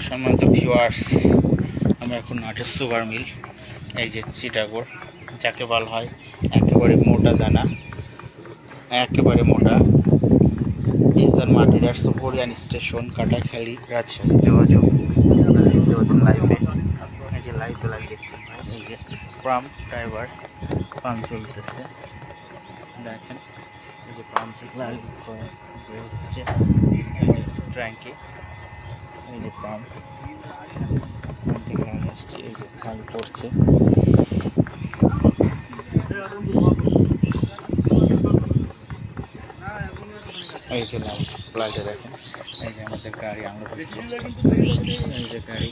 সম্মানিত ভিউয়ার্স, আমি এখন নাটের সুগার মিল, এই যে চিটাগোড় যাকে বলা হয় একেবারে মোটা দানা, একেবারে মোটা। ইজার মাটিরার সুপরিয়ান স্টেশন, কাটাখালী, রাজশাহী। যোগাযোগ লাইভে, এই যে লাইভে লাগিয়ে দেখছেন, এই যে পাম্প ড্রাইভার পাম্প চলতেছে, দেখেন এই যে পাম্প হচ্ছে ট্যাঙ্কি, এই যে পাম্প আসছে, এই যে খালি পড়ছে। এই যে লাইটে দেখেন, এই যে আমাদের গাড়ি আমরা এই যে গাড়ি,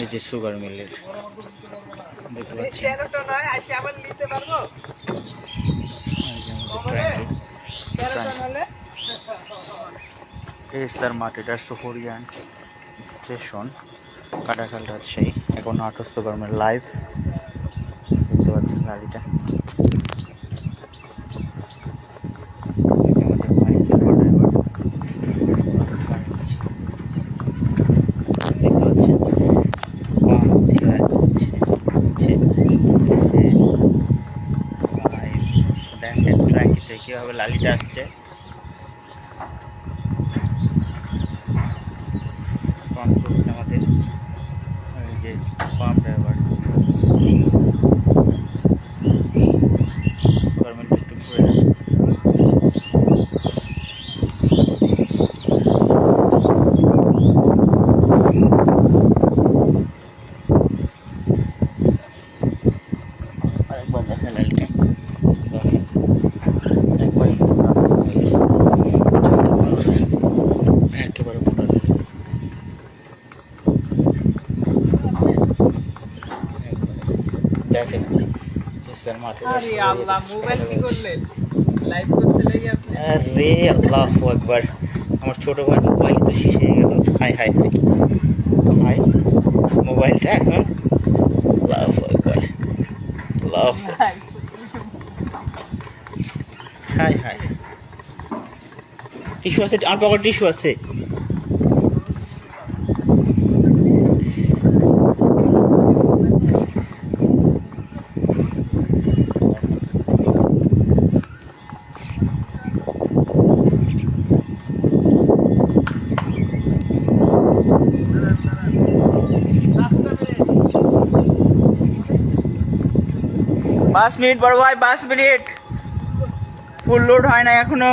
এই যে সুগার মিলের দেখতে পাচ্ছি, স্যার মাটিটার সুপরিয়ান স্টেশন, কাটাখাল, রাজশাহী। এখন নাটোর সুগার মিল লাইভ দেখতে পাচ্ছেন গাড়িটা। দেখেন ট্রাকিতে কিভাবে লালিটা আসছে, পাম্প চলছে আমাদের, এই যে পাম্প ড্রাইভার গভর্নমেন্ট একটু ঘুরে আরেকবার দেখা লালিটা, একেবারে মোটা দেখেন। আরে আল্লাহু আকবার, আমার ছোট ভাই মোবাইল তো শেষ হয়ে গেল। হাই হাই হাই, মোবাইলটা এখন আল্লাহু আকবার, আল্লাহু হাই হাই। টিস্যু আছে, আমার পকেটে টিস্যু আছে। পাঁচ মিনিট বড় ভাই, 5 মিনিট, ফুল লোড হয় না এখনো।